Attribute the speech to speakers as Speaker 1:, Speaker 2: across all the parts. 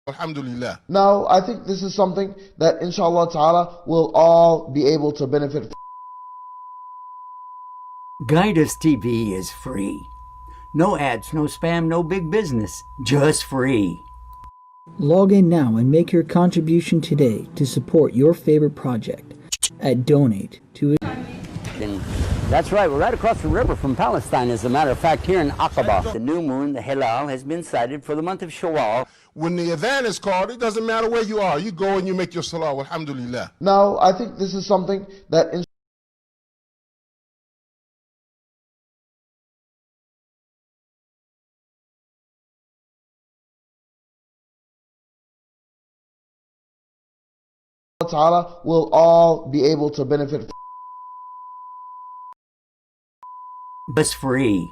Speaker 1: Alhamdulillah.
Speaker 2: Now, I think this is something that inshallah ta'ala will all be able to benefit.
Speaker 3: Guide Us TV is free. No ads, no spam, no big business. Just free.
Speaker 4: Log in now and make your contribution today to support your favorite project at Donate to.
Speaker 3: That's right, we're right across the river from Palestine, as a matter of fact, here in Aqaba. The new moon, the Hilal, has been sighted for the month of Shawwal.
Speaker 1: When the adhan is called, it doesn't matter where you are. You go and you make your salah. Alhamdulillah.
Speaker 2: Now, I think this is something that inshallah ta'ala will all be able to benefit.
Speaker 3: Just free.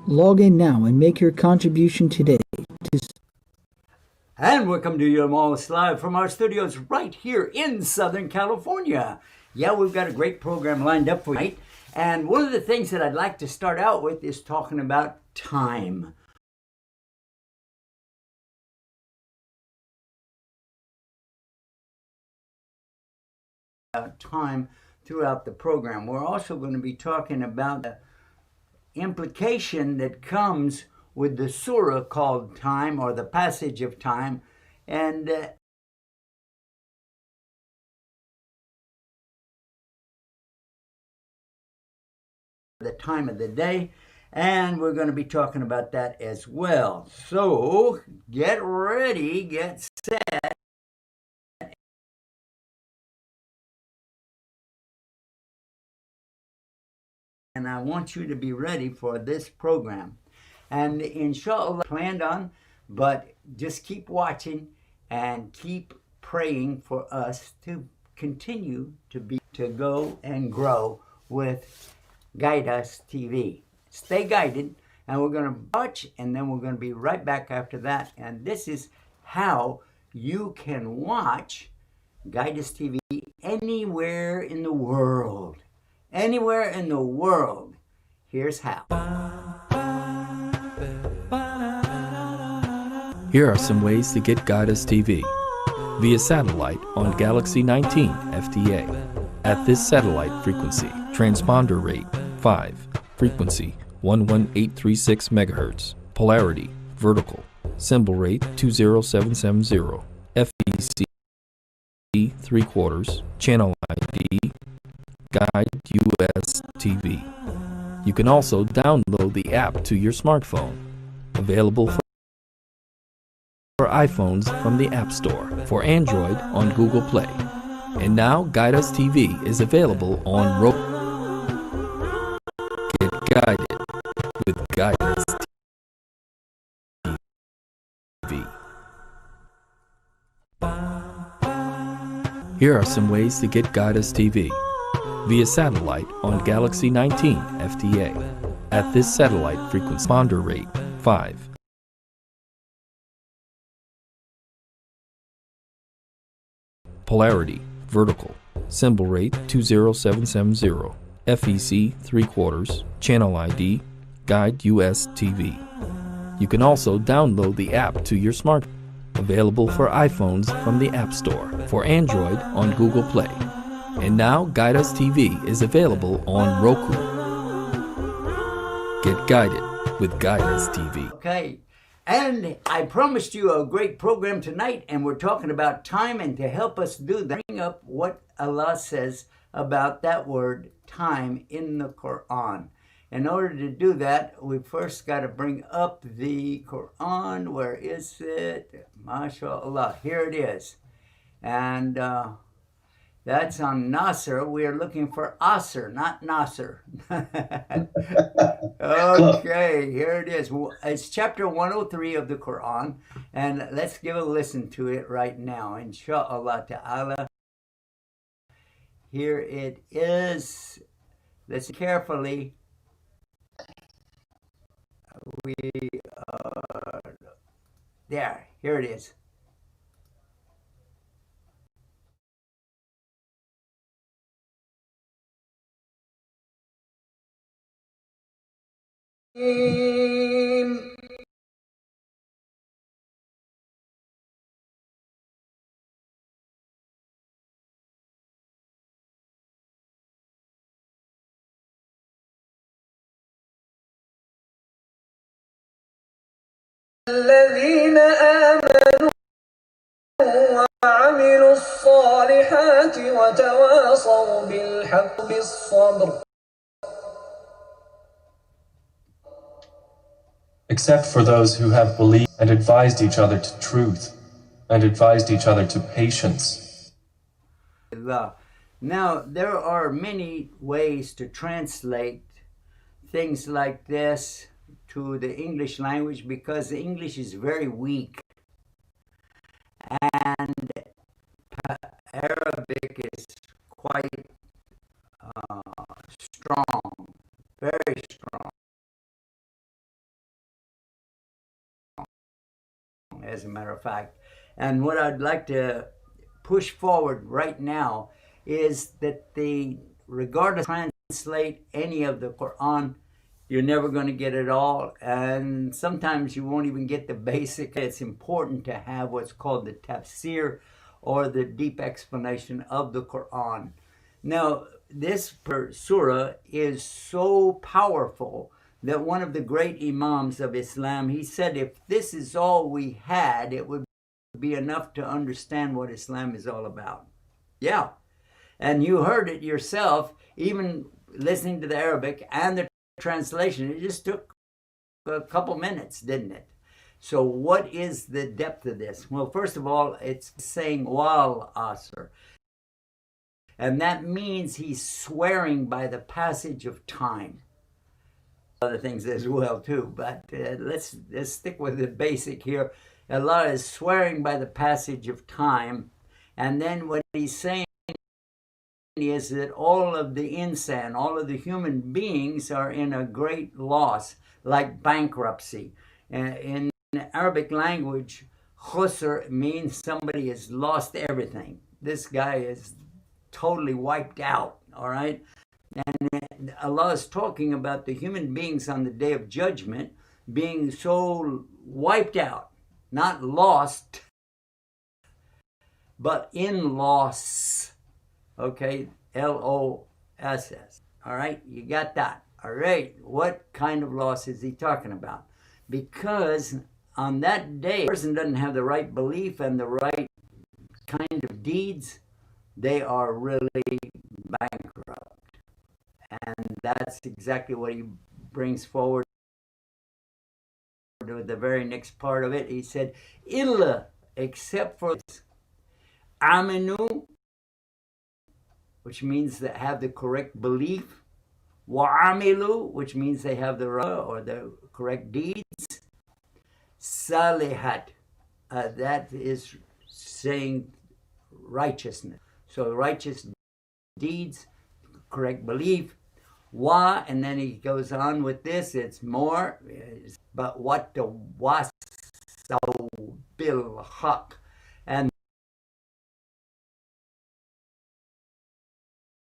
Speaker 4: Log in now and make your contribution today to.
Speaker 3: And welcome to you all live from our studios right here in Southern California. Yeah, we've got a great program lined up for you tonight. And one of the things that I'd like to start out with is talking about time. Time throughout the program. We're also going to be talking about the implication that comes with the surah called Time, or the passage of time, and the time of the day, and we're going to be talking about that as well. So get ready, get set, and I want you to be ready for this program. And inshallah, planned on, but just keep watching and keep praying for us to continue to go and grow with Guide Us TV. Stay guided, and we're going to watch, and then we're going to be right back after that. And this is how you can watch Guide Us TV anywhere in the world. Anywhere in the world. Here's how.
Speaker 5: Here are some ways to get Guide Us TV. Via satellite on Galaxy 19 FTA. At this satellite frequency, transponder rate 5, frequency 11836 MHz, polarity vertical, symbol rate 20770, FEC 3/4, channel ID, Guide US TV. You can also download the app to your smartphone. Available for iPhones from the App Store, for Android on Google Play. And now Guide Us TV is available on Roku. Get guided with Guide Us TV. Here are some ways to get Guide Us TV. Via satellite on Galaxy 19 FTA. At this satellite frequency, transponder rate 5. Polarity vertical, symbol rate 20770, FEC 3/4, channel ID, Guide US TV. You can also download the app to your smartphone. Available for iPhones from the App Store, for Android on Google Play. And now Guide Us TV is available on Roku. Get guided with Guide Us TV.
Speaker 3: Okay, and I promised you a great program tonight, and we're talking about time, and to help us do that, bring up what Allah says about that word time in the Quran. In order to do that, we first got to bring up the Quran. Where is it? MashaAllah, here it is. And that's on Nasr. We are looking for Asr, not Nasr. Okay, here it is. It's chapter 103 of the Quran. And let's give a listen to it right now. Insha'Allah ta'ala. Here it is. Listen carefully. We there. Here it is.
Speaker 6: الذين آمنوا وعملوا الصالحات وتواصوا بالحق بالصبر.
Speaker 7: Except for those who have believed and advised each other to truth and advised each other to patience.
Speaker 3: Now, there are many ways to translate things like this to the English language because the English is very weak. And Arabic is quite strong, very strong, as a matter of fact. And what I'd like to push forward right now is that regardless of translate any of the Quran, you're never going to get it all, and sometimes you won't even get the basic. It's important to have what's called the tafsir, or the deep explanation of the Quran. Now, this surah is so powerful that one of the great imams of Islam, he said, if this is all we had, it would be enough to understand what Islam is all about. Yeah, and you heard it yourself, even listening to the Arabic and the translation. It just took a couple minutes, didn't it? So what is the depth of this? Well, first of all, it's saying wal asr. And that means he's swearing by the passage of time. Other things as well too, but let's stick with the basic here. Allah is swearing by the passage of time. And then what he's saying is that all of the insan, all of the human beings are in a great loss, like bankruptcy. In Arabic language, khusr means somebody has lost everything. This guy is totally wiped out, all right? And Allah is talking about the human beings on the day of judgment being so wiped out, not lost, but in loss. Okay, L-O-S-S. All right, you got that. All right, what kind of loss is he talking about? Because on that day, a person doesn't have the right belief and the right kind of deeds, they are really bankrupt. And that's exactly what he brings forward to the very next part of it. He said, illa, except for this, aminu, which means that have the correct belief, wa'amilu, which means they have the correct deeds, salihat, that is saying righteousness. So righteous deeds, correct belief, wa, and then he goes on with this, it's more, but what the wasaw bil haq, and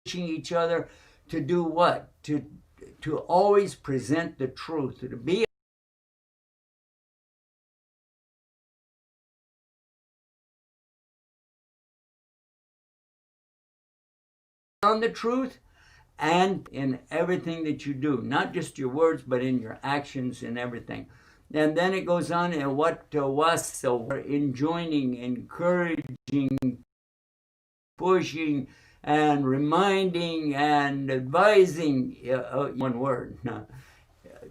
Speaker 3: teaching each other to do what? To always present the truth, to be on the truth and in everything that you do, not just your words, but in your actions and everything. And then it goes on, and what was so enjoining, encouraging, pushing, and reminding and advising, one word,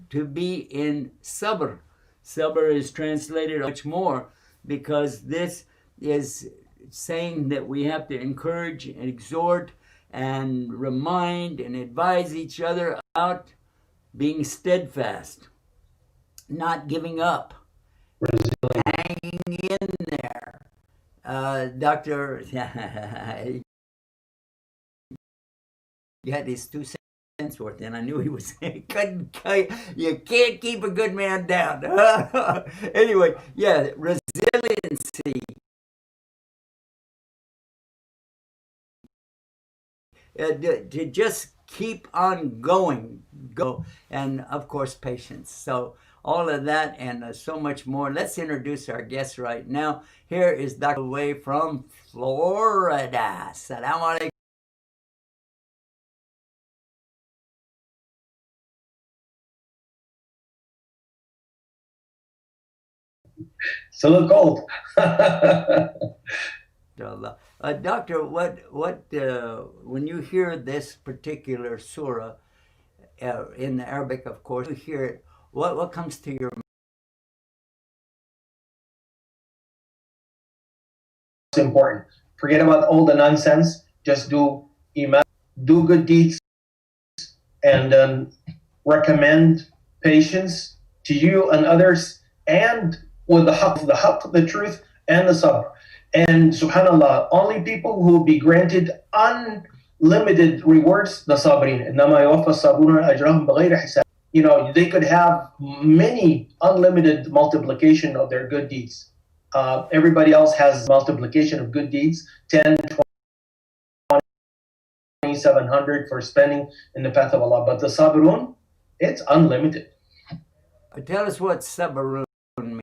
Speaker 3: to be in sabr. Sabr is translated much more because this is saying that we have to encourage and exhort and remind and advise each other about being steadfast, not giving up, hanging in there. Dr. You had his 2 cents worth, and I knew he was you can't keep a good man down. Anyway, yeah, resiliency. To just keep on going, go, and of course patience. So all of that and so much more. Let's introduce our guest right now. Here is Dr. Way from Florida. Salam alaikum.
Speaker 8: Still cold.
Speaker 3: Doctor, when you hear this particular surah in the Arabic, of course, you hear it, what comes to your mind?
Speaker 8: It's important. Forget about all the nonsense. Just do iman, do good deeds, and then recommend patience to you and others, and with the haqq, the truth, and the sabr. And subhanallah, only people who will be granted unlimited rewards, the sabrin. You know, they could have many unlimited multiplication of their good deeds. Everybody else has multiplication of good deeds, 10, 20, 700 for spending in the path of Allah. But the sabrun, it's unlimited.
Speaker 3: Tell us what sabrun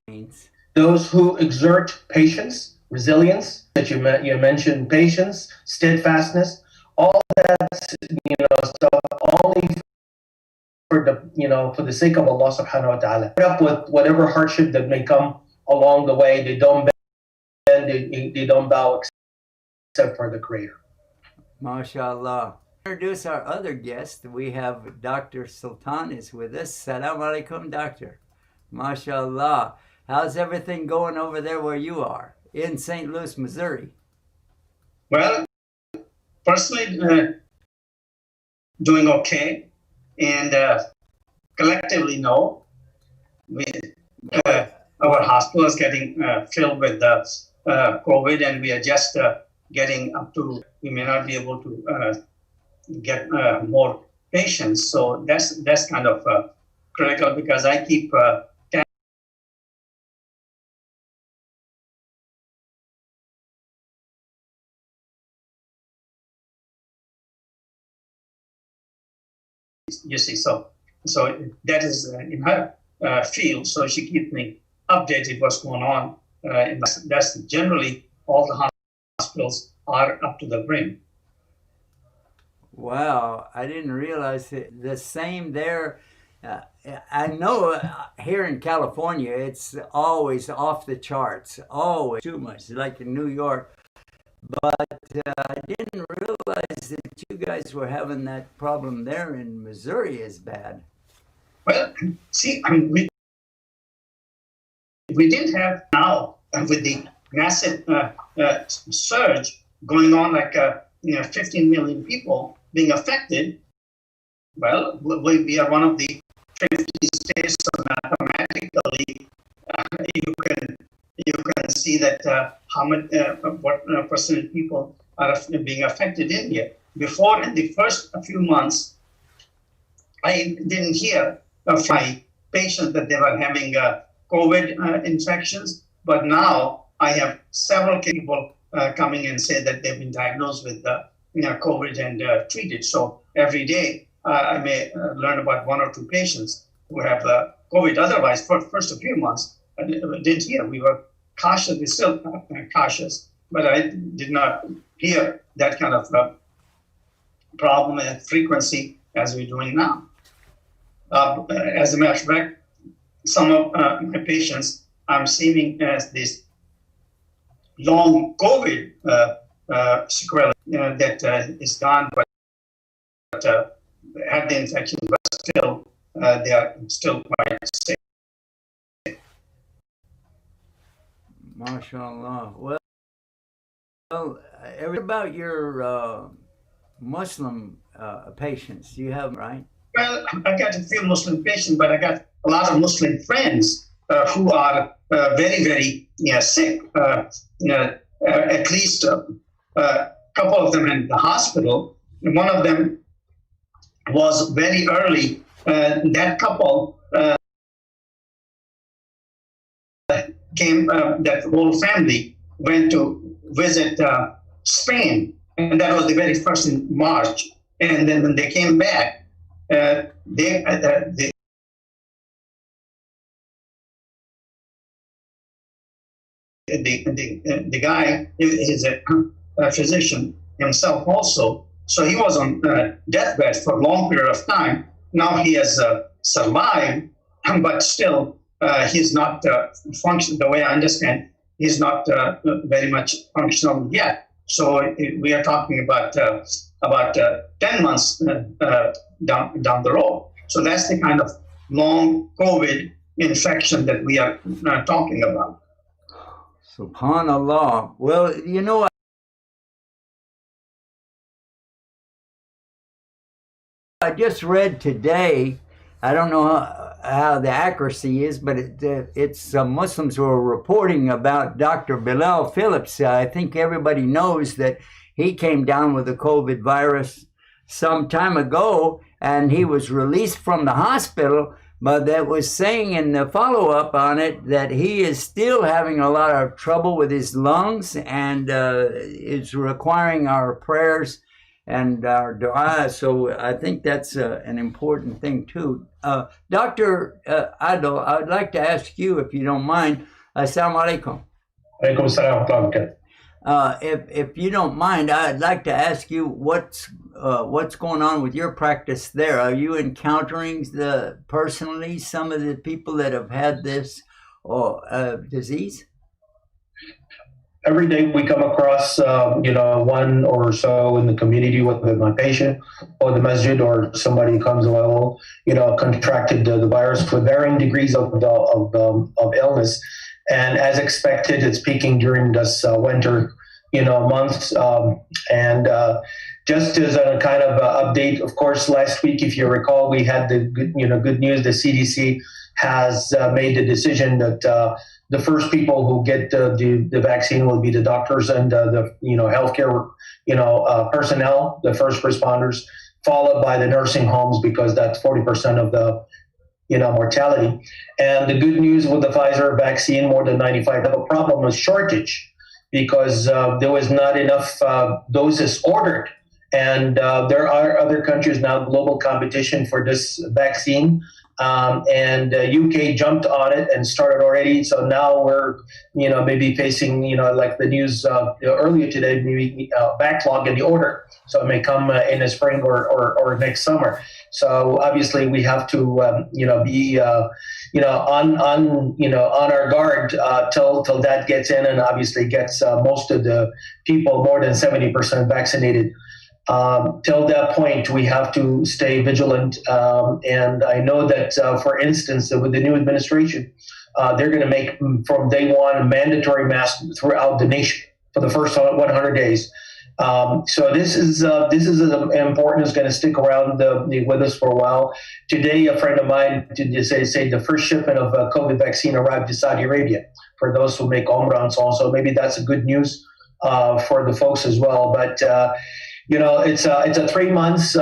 Speaker 3: means.
Speaker 8: Those who exert patience, resilience, that you mentioned, patience, steadfastness, all that, stuff only for the sake of Allah subhanahu wa ta'ala. Put up with whatever hardship that may come along the way. They don't bend, they don't bow except for the Creator.
Speaker 3: MashaAllah. Introduce our other guest. We have Dr. Sultan is with us. Salam alaikum, doctor. MashaAllah. How's everything going over there where you are in St. Louis, Missouri?
Speaker 9: Well, personally, doing okay, and collectively, no. Our hospital is getting filled with COVID, and we are just getting up to. We may not be able to get more patients, so that's kind of critical, because I keep. You see, so that is in her field. So she keeps me updated what's going on. And that's generally all the hospitals are up to the brim.
Speaker 3: Wow, I didn't realize it. The same there. I know here in California, it's always off the charts, always too much, like in New York. But I didn't realize that you guys were having that problem there in Missouri as bad.
Speaker 9: Well, see, we did have now with the massive surge going on, like 15 million people being affected. Well, we are one of the 50 states, so mathematically you can see that how much what percent of people are being affected in here. Before, in the first few months, I didn't hear of my patients that they were having COVID infections, but now I have several people coming and say that they've been diagnosed with COVID and treated. So every day I may learn about one or two patients who have COVID. Otherwise, for first a few months, I didn't hear. We were cautious, we're still cautious, but I did not hear that kind of problem and frequency as we're doing now. As a matter of fact, some of my patients I'm seeing as this long COVID sequelae that is gone, but had the infection, but still they are still quite sick.
Speaker 3: MashaAllah. Well, about your Muslim patients, you have, right?
Speaker 9: Well, I got a few Muslim patients, but I got a lot of Muslim friends who are very, very sick. At least a couple of them in the hospital. And one of them was very early. That couple came, that whole family went to visit Spain. And that was the very first in March. And then when they came back, the guy is a physician himself also. So he was on deathbed for a long period of time. Now he has survived, but still he's not functional. The way I understand, he's not very much functional yet. So we are talking about 10 months down the road. So that's the kind of long COVID infection that we are talking about.
Speaker 3: Subhanallah. Well, you know, I just read today, I don't know how the accuracy is, but it's Muslims who are reporting about Dr. Bilal Phillips. I think everybody knows that he came down with the COVID virus some time ago, and he was released from the hospital, but that was saying in the follow-up on it that he is still having a lot of trouble with his lungs and is requiring our prayers and our dua. So I think that's an important thing too. Dr. Adil, I'd like to ask you, if you don't mind. Assalamu alaikum.
Speaker 8: Alaikum salam wa rahmatullah.
Speaker 3: If you don't mind, I'd like to ask you what's going on with your practice there. Are you encountering personally some of the people that have had this disease?
Speaker 8: Every day we come across, one or so in the community, whether my patient or the masjid or somebody comes along, contracted the virus with varying degrees of illness. And as expected, it's peaking during this winter, months. Just as a kind of update, of course, last week, if you recall, we had the good news. The CDC has made the decision that the first people who get the vaccine will be the doctors and the healthcare personnel, the first responders, followed by the nursing homes, because that's 40% of the mortality. And the good news with the Pfizer vaccine, more than 95, have a problem with shortage because there was not enough doses ordered. And there are other countries now, global competition for this vaccine. And UK jumped on it and started already. So now we're, maybe facing, like the news earlier today, maybe backlog in the order. So it may come in the spring or next summer. So obviously we have to, be, on our guard till that gets in and obviously gets most of the people more than 70% vaccinated. Till that point, we have to stay vigilant. And I know that, for instance, with the new administration, they're going to make from day one mandatory masks throughout the nation for the first 100 days. So this is important. It's going to stick around with us for a while. Today, a friend of mine did say the first shipment of COVID vaccine arrived to Saudi Arabia for those who make Umrah and so on. So maybe that's a good news for the folks as well. But it's a 3 months,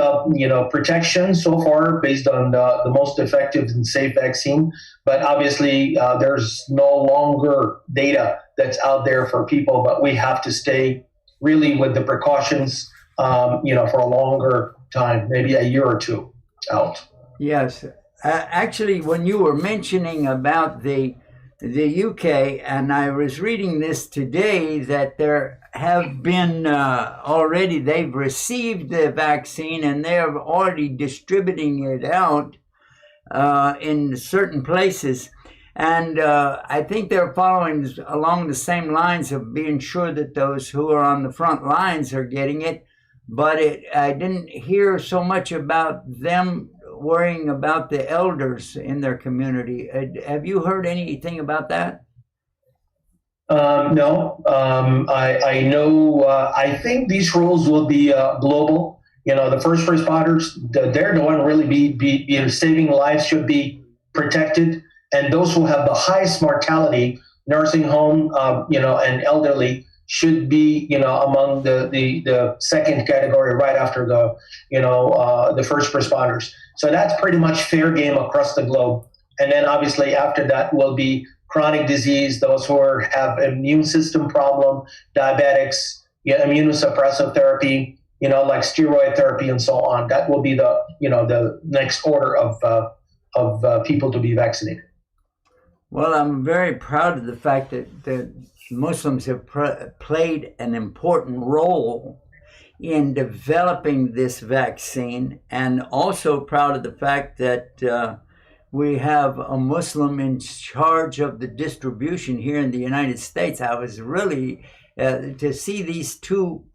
Speaker 8: protection so far based on the most effective and safe vaccine. But obviously, there's no longer data that's out there for people. But we have to stay really with the precautions, for a longer time, maybe a year or two out.
Speaker 3: Yes, actually, when you were mentioning about the UK, and I was reading this today that there have been already, they've received the vaccine and they're already distributing it out in certain places. And I think they're following along the same lines of being sure that those who are on the front lines are getting it. But I didn't hear so much about them worrying about the elders in their community. Have you heard anything about that?
Speaker 8: No, I know. I think these rules will be global. The first responders, they're the one really be saving lives, should be protected, and those who have the highest mortality, nursing home, and elderly, should be among the second category right after the first responders. So that's pretty much fair game across the globe. And then obviously after that will be chronic disease, those who have immune system problem, diabetics, immunosuppressive therapy, like steroid therapy and so on. That will be the next order of people to be vaccinated.
Speaker 3: Well, I'm very proud of the fact that the Muslims have played an important role in developing this vaccine, and also proud of the fact that we have a Muslim in charge of the distribution here in the United States. I was really, to see these two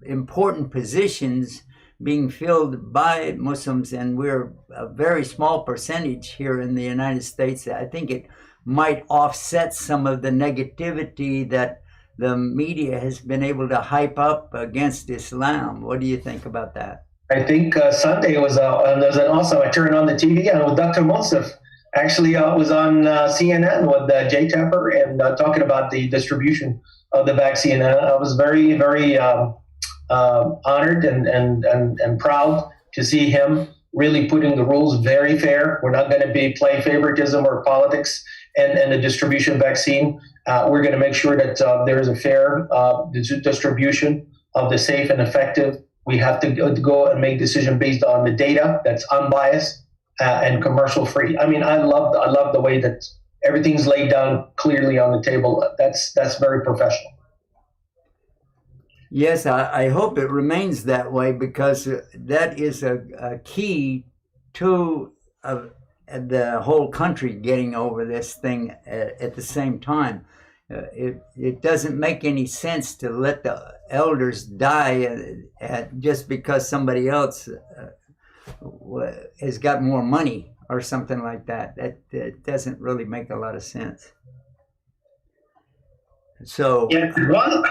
Speaker 3: important positions being filled by Muslims, and we're a very small percentage here in the United States. I think it might offset some of the negativity that the media has been able to hype up against Islam. What do you think about that?
Speaker 8: I think Sunday was also I turned on the TV and with Dr. Monsef. Actually, was on CNN with Jay Tepper and talking about the distribution of the vaccine. And I was very, very honored and proud to see him really putting the rules very fair. We're not going to play favoritism or politics and the distribution vaccine. We're going to make sure that there is a fair distribution of the safe and effective. We have to go and make decision based on the data that's unbiased and commercial free. I mean, I love the way that everything's laid down clearly on the table. That's very professional.
Speaker 3: Yes, I hope it remains that way, because that is a key to the whole country getting over this thing at the same time. It doesn't make any sense to let the elders die just because somebody else has got more money or something like that. That doesn't really make a lot of sense. So
Speaker 9: yeah,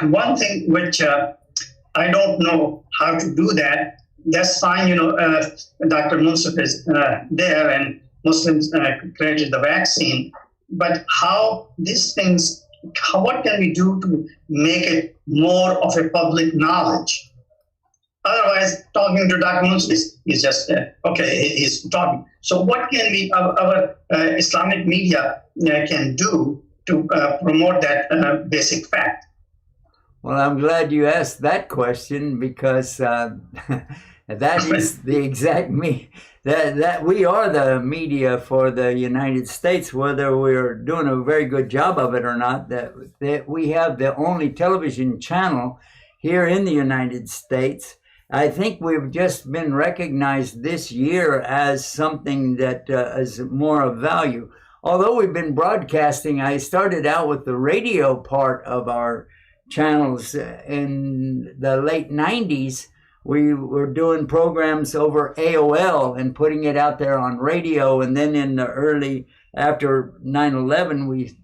Speaker 9: one thing which I don't know how to do that. That's fine, Dr. Munsif is there and Muslims created the vaccine, but how these things, what can we do to make it more of a public knowledge? Otherwise, talking to Dr. Munsif is just, okay, he's talking. So what can our Islamic media can do to promote that basic fact?
Speaker 3: Well, I'm glad you asked that question, because that is the exact that we are the media for the United States, whether we're doing a very good job of it or not. That we have the only television channel here in the United States. I think we've just been recognized this year as something that is more of value. Although we've been broadcasting, I started out with the radio part of our channels in the late 90s. We were doing programs over AOL and putting it out there on radio. And then in the after 9/11, we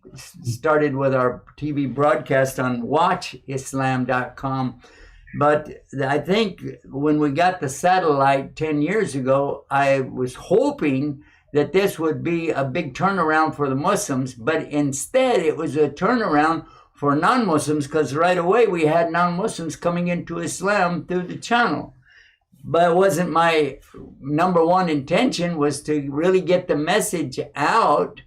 Speaker 3: started with our TV broadcast on watchislam.com. But I think when we got the satellite 10 years ago, I was hoping that this would be a big turnaround for the Muslims, but instead it was a turnaround for non-Muslims, because right away we had non-Muslims coming into Islam through the channel. But it wasn't my number one intention, was to really get the message out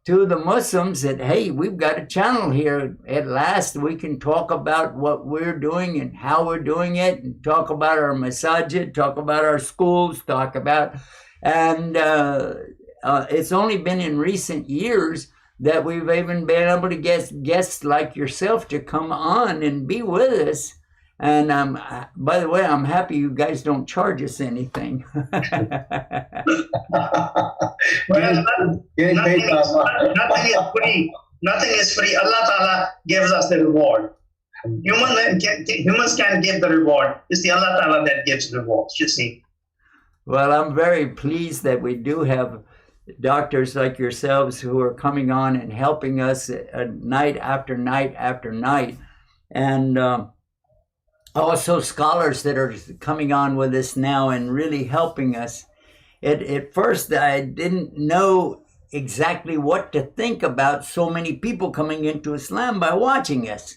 Speaker 3: to the Muslims that, hey, we've got a channel here. At last we can talk about what we're doing and how we're doing it, and talk about our masajid, talk about our schools, and it's only been in recent years that we've even been able to get guests like yourself to come on and be with us. And by the way, I'm happy you guys don't charge us anything.
Speaker 9: Well, nothing is free. Nothing is free. Allah Ta'ala gives us the reward. Humans can't give the reward. It's the Allah Ta'ala that gives the reward, you see.
Speaker 3: Well, I'm very pleased that we do have doctors like yourselves who are coming on and helping us night after night after night. And also scholars that are coming on with us now and really helping us. At first, I didn't know exactly what to think about so many people coming into Islam by watching us.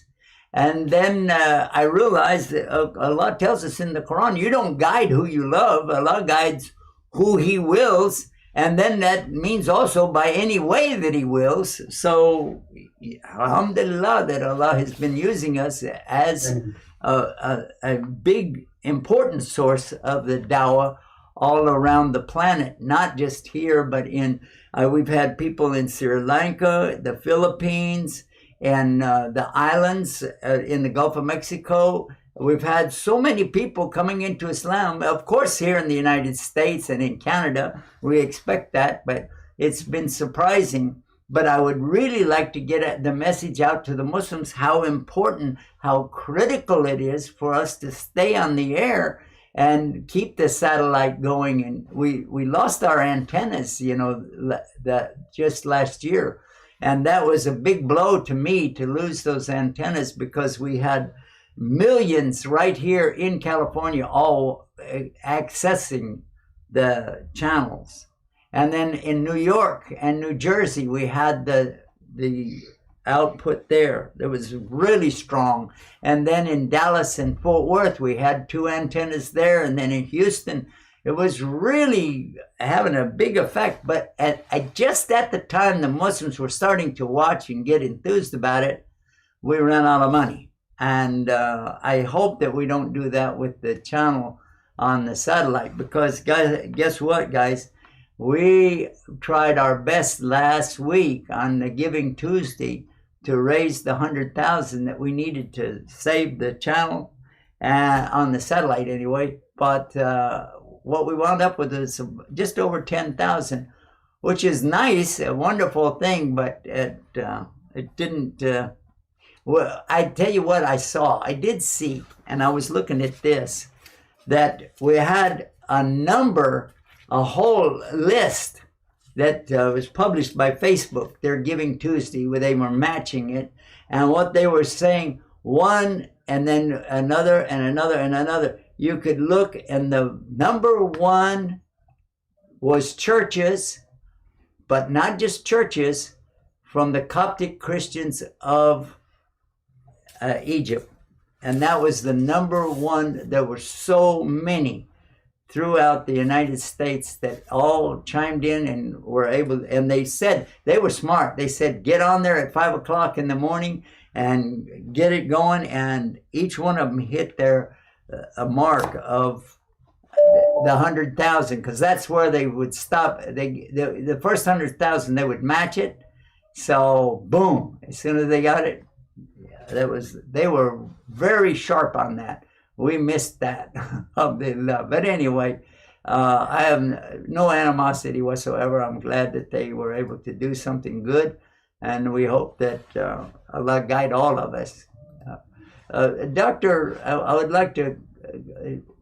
Speaker 3: And then I realized that Allah tells us in the Quran, you don't guide who you love. Allah guides who He wills. And then that means also by any way that He wills. So, alhamdulillah, that Allah has been using us as a big important source of the dawah all around the planet, not just here, but in, we've had people in Sri Lanka, the Philippines, and the islands in the Gulf of Mexico. We've had so many people coming into Islam. Of course, here in the United States and in Canada, we expect that, but it's been surprising. But I would really like to get the message out to the Muslims how important, how critical it is for us to stay on the air and keep the satellite going. And we lost our antennas, just last year. And that was a big blow to me to lose those antennas, because we had millions right here in California all accessing the channels. And then in New York and New Jersey, we had the output there that was really strong. And then in Dallas and Fort Worth, we had 2 antennas there. And then in Houston, it was really having a big effect. But just at the time the Muslims were starting to watch and get enthused about it, we ran out of money. And I hope that we don't do that with the channel on the satellite, because guess what, guys? We tried our best last week on the Giving Tuesday to raise the 100,000 that we needed to save the channel on the satellite anyway. But what we wound up with is just over 10,000, which is nice, a wonderful thing, but it didn't. Well, I tell you what I saw. I did see, and I was looking at this, that we had a whole list that was published by Facebook, their Giving Tuesday, where they were matching it. And what they were saying, one and then another and another and another. You could look, and the number one was churches, but not just churches, from the Coptic Christians of Egypt. And that was the number one. There were so many throughout the United States that all chimed in and were able, and they said, they were smart. They said, get on there at 5 o'clock in the morning and get it going. And each one of them hit their a mark of the 100,000, because that's where they would stop. The first 100,000, they would match it. So boom, as soon as they got it, they were very sharp on that. We missed that. But anyway, I have no animosity whatsoever. I'm glad that they were able to do something good, and we hope that Allah guide all of us. Doctor,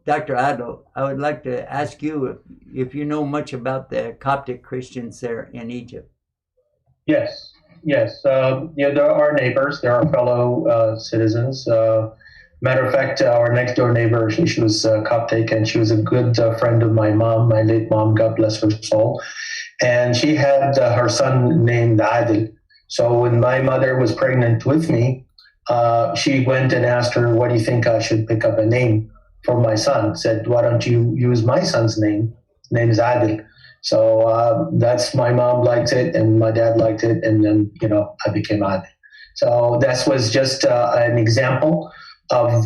Speaker 3: Dr. Adil, I would like to ask you if you know much about the Coptic Christians there in Egypt.
Speaker 8: Yes. There are neighbors. There are fellow citizens. Matter of fact, our next door neighbor, she was Coptic, and she was a good friend of my mom, my late mom, God bless her soul. And she had her son named Adil. So when my mother was pregnant with me, she went and asked her, what do you think I should pick up a name for my son? Said, why don't you use my son's name? His name is Adil. So that's, my mom liked it and my dad liked it. And then, I became Adil. So that was just an example of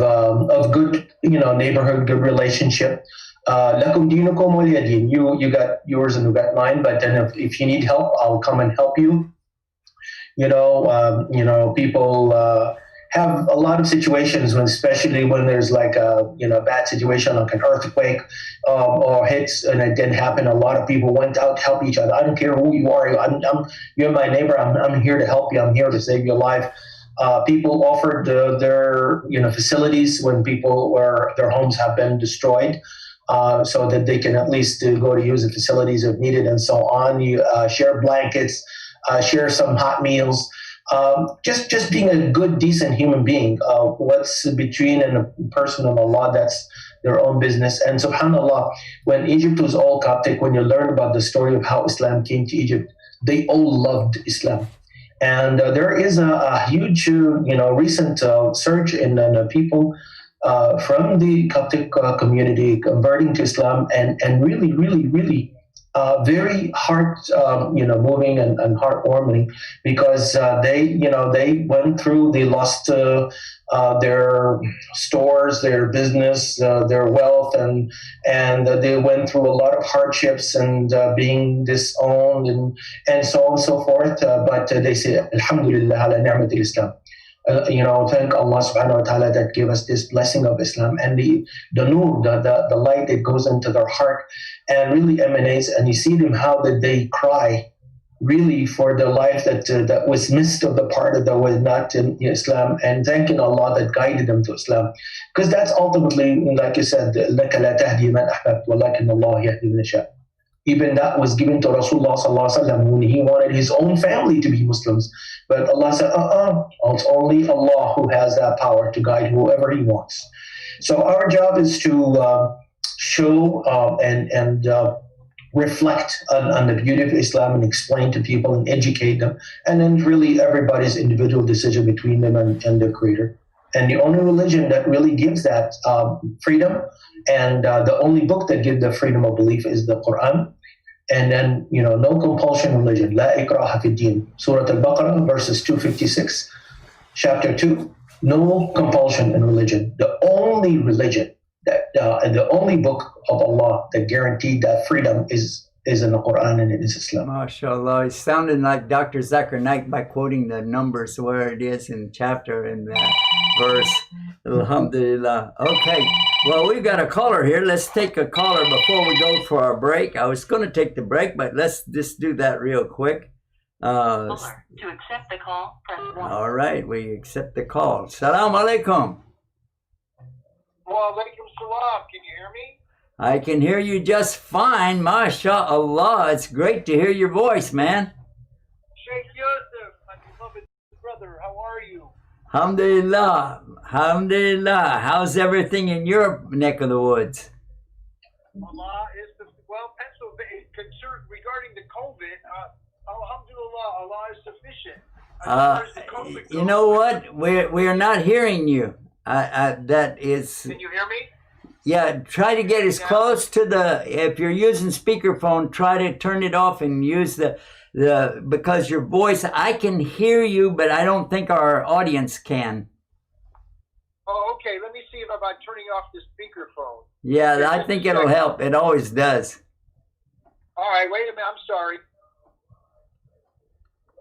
Speaker 8: good, neighborhood, good relationship. Lakum dinukum waliya din. You got yours and you got mine. But then if you need help, I'll come and help you. People have a lot of situations when, especially when there's like a bad situation, like an earthquake or hits, and it didn't happen. A lot of people went out to help each other. I don't care who you are. You're my neighbor. I'm here to help you. I'm here to save your life. People offered their facilities when their homes have been destroyed, so that they can at least go to use the facilities if needed, and so on. You share blankets, share some hot meals. Just being a good, decent human being. What's between a person and Allah, that's their own business. And subhanAllah, when Egypt was all Coptic, when you learn about the story of how Islam came to Egypt, they all loved Islam. And there is a huge, recent surge in people from the Coptic community converting to Islam and really, really, really very heart, moving and heartwarming, because they went through, they lost their stores, their business, their wealth, and they went through a lot of hardships and being disowned and so on and so forth. But they say, Alhamdulillah ala ni'mat al-Islam. Thank Allah subhanahu wa ta'ala that gave us this blessing of Islam, and the nur, the light that goes into their heart and really emanates, and you see them how that they cry really for the life that was missed, of the part that was not in Islam, and thanking Allah that guided them to Islam. Because that's ultimately, like you said, لَكَ لَا تَهْدِي مَنْ أَحْبَبْتَ وَلَكِنَّ اللَّهَ يَهْدِي مَنْ يَشَاءُ. Even that was given to Rasulullah sallallahu alaihi wasallam when he wanted his own family to be Muslims. But Allah said, it's only Allah who has that power to guide whoever he wants. So our job is to show and reflect on the beauty of Islam and explain to people and educate them. And then really everybody's individual decision between them and their creator. And the only religion that really gives that freedom, and the only book that gives the freedom of belief, is the Quran. And then, no compulsion religion. La ikraha fi din. Surah Al-Baqarah, verses 256, chapter 2. No compulsion in religion. The only religion and the only book of Allah that guaranteed that freedom is in the Quran, and it is Islam.
Speaker 3: MashaAllah. It sounded like Dr. Zakir Naik by quoting the numbers where it is in chapter and verse. Alhamdulillah. Okay. Well, we've got a caller here. Let's take a caller before we go for our break. I was going to take the break, but let's just do that real quick.
Speaker 10: To accept the call, press 1.
Speaker 3: All right. We accept the call. Salaam alaikum.
Speaker 11: Wa alaikum salam. Can you hear me?
Speaker 3: I can hear you just fine, mashallah. It's great to hear your voice, man.
Speaker 11: Sheikh Yusuf, my beloved brother, how are you?
Speaker 3: Alhamdulillah, alhamdulillah. How's everything in your neck of the woods?
Speaker 11: Allah is Pennsylvania, concerned regarding the COVID, alhamdulillah, Allah is sufficient. As far as the COVID goes,
Speaker 3: you know what? We are not hearing you. That is.
Speaker 11: Can you hear me?
Speaker 3: Yeah, try to get as close to if you're using speakerphone, try to turn it off and use because your voice, I can hear you, but I don't think our audience can.
Speaker 11: Oh, okay. Let me see if I'm turning off the speakerphone.
Speaker 3: Yeah, I think it'll help. It always does.
Speaker 11: All right, wait a minute. I'm sorry.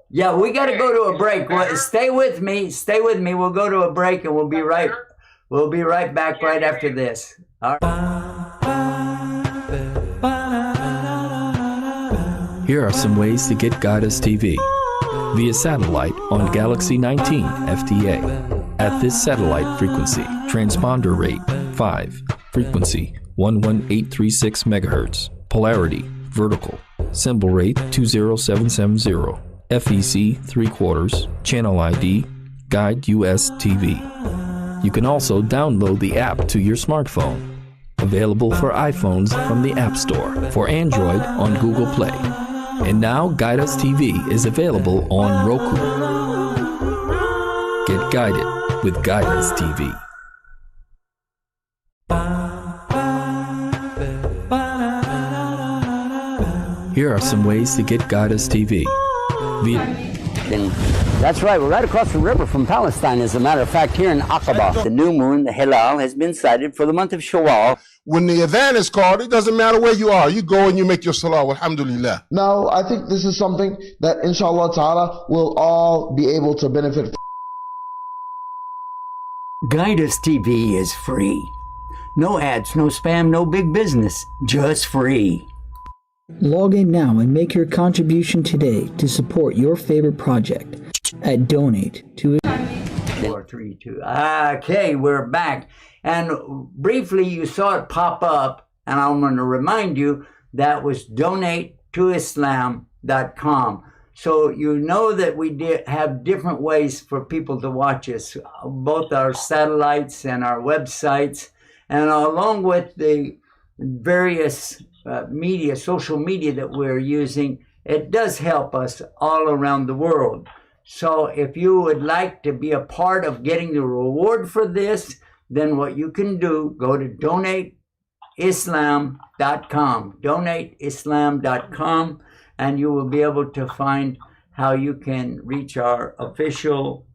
Speaker 3: Yeah, we got to go to a break. Stay with me. Stay with me. We'll go to a break and we'll be right. We'll be right back right after this. All right.
Speaker 5: Here are some ways to get Guidus TV. Via satellite on Galaxy 19 FTA. At this satellite frequency, transponder rate 5, frequency 11836 MHz, polarity vertical, symbol rate 20770, FEC 3/4, channel ID, Guide US TV. You can also download the app to your smartphone. Available for iPhones from the App Store, for Android on Google Play. And now Guidus TV is available on Roku. Get guided with Guidus TV. Here are some ways to get Guidus TV.
Speaker 3: That's right. We're right across the river from Palestine. As a matter of fact, here in Aqaba, the new moon, the Hilal, has been sighted for the month of Shawwal.
Speaker 1: When the adhan is called, it doesn't matter where you are. You go and you make your salah. Alhamdulillah.
Speaker 2: Now, I think this is something that inshallah ta'ala will all be able to benefit from.
Speaker 3: Guidus TV is free. No ads, no spam, no big business. Just free.
Speaker 4: Log in now and make your contribution today to support your favorite project at Donate to
Speaker 3: 432. Okay, we're back. And briefly, you saw it pop up, and I'm going to remind you that was donatetoislam.com. So you know that we have different ways for people to watch us, both our satellites and our websites, and along with the various media, social media that we're using, it does help us all around the world. So if you would like to be a part of getting the reward for this, then what you can do, go to donateislam.com. Donateislam.com, and you will be able to find how you can reach our official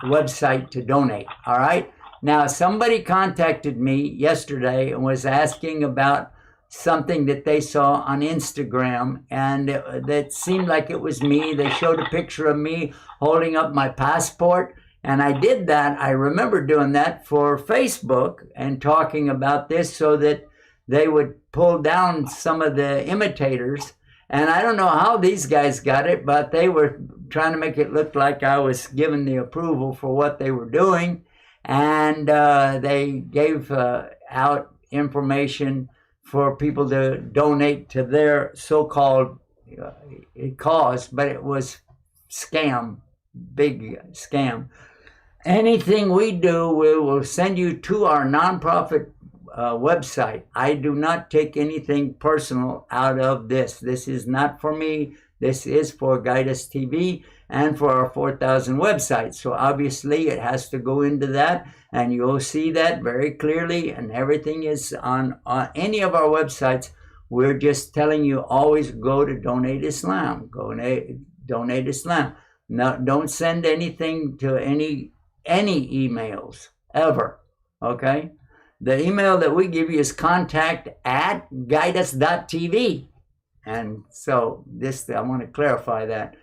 Speaker 3: website to donate. All right. Now, somebody contacted me yesterday and was asking about something that they saw on Instagram, and that seemed like it was me. They showed a picture of me holding up my passport, and I did that. I remember doing that for Facebook and talking about this so that they would pull down some of the imitators. And I don't know how these guys got it, but they were trying to make it look like I was giving the approval for what they were doing. And they gave out information for people to donate to their so-called cause, but it was scam, big scam. Anything we do, we will send you to our nonprofit website. I do not take anything personal out of this. This is not for me. This is for Guide Us TV and for our 4,000 websites. So obviously it has to go into that, and you'll see that very clearly, and everything is on any of our websites. We're just telling you, always go to Donate Islam. Donate Islam. No, don't send anything to any emails ever, okay? The email that we give you is contact@guideus.tv. And so this, I want to clarify that.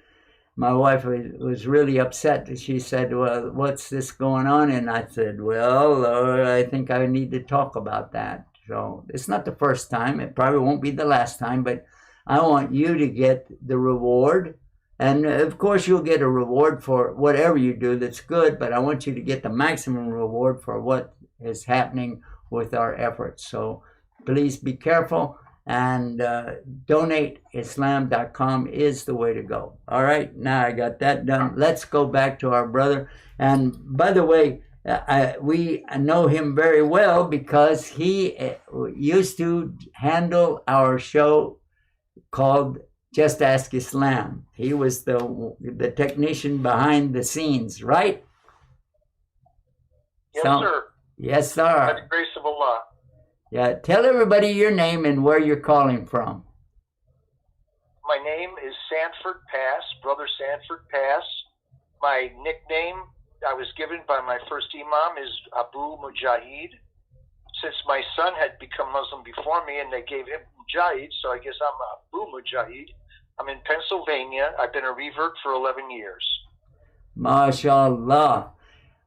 Speaker 3: My wife was really upset. She said, well, what's this going on? And I said, well, I think I need to talk about that. So it's not the first time. It probably won't be the last time, but I want you to get the reward. And of course, you'll get a reward for whatever you do that's good, but I want you to get the maximum reward for what is happening with our efforts. So please be careful, and donateislam.com is the way to go. All right, now I got that done. Let's go back to our brother. And by the way, we know him very well because he used to handle our show called Just Ask Islam. He was the technician behind the scenes, right?
Speaker 11: Yes, sir.
Speaker 3: Yes, sir.
Speaker 11: By the grace of Allah.
Speaker 3: Yeah, tell everybody your name and where you're calling from.
Speaker 11: My name is Sanford Pass, Brother Sanford Pass. My nickname I was given by my first imam is Abu Mujahid. Since my son had become Muslim before me and they gave him Mujahid, so I guess I'm Abu Mujahid. I'm in Pennsylvania. I've been a revert for 11 years.
Speaker 3: MashaAllah.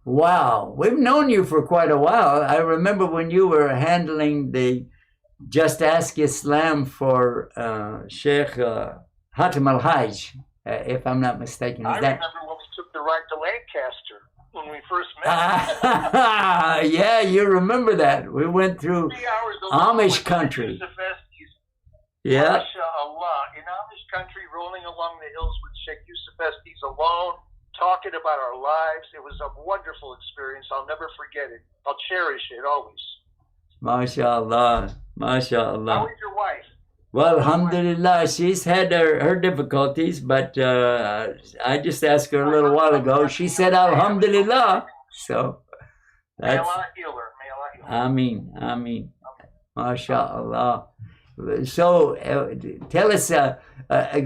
Speaker 3: Wow. We've known you for quite a while. I remember when you were handling the Just Ask Islam for Sheikh Hatim al-Hajj, if I'm not mistaken.
Speaker 11: I remember when we took the ride to Lancaster when we first met.
Speaker 3: Yeah, you remember that. We went through Amish country. Yeah.
Speaker 11: MashaAllah. In Amish country, rolling along the hills with Sheikh Yusuf Estes alone, talking about our lives. It was a wonderful experience. I'll never forget it. I'll cherish it always.
Speaker 3: MashaAllah. MashaAllah.
Speaker 11: How is your wife?
Speaker 3: Well, alhamdulillah, she's had her difficulties, but I just asked her a little while ago. She said, alhamdulillah. So
Speaker 11: May Allah heal her. May Allah heal her.
Speaker 3: Ameen. Ameen. MashaAllah. So tell us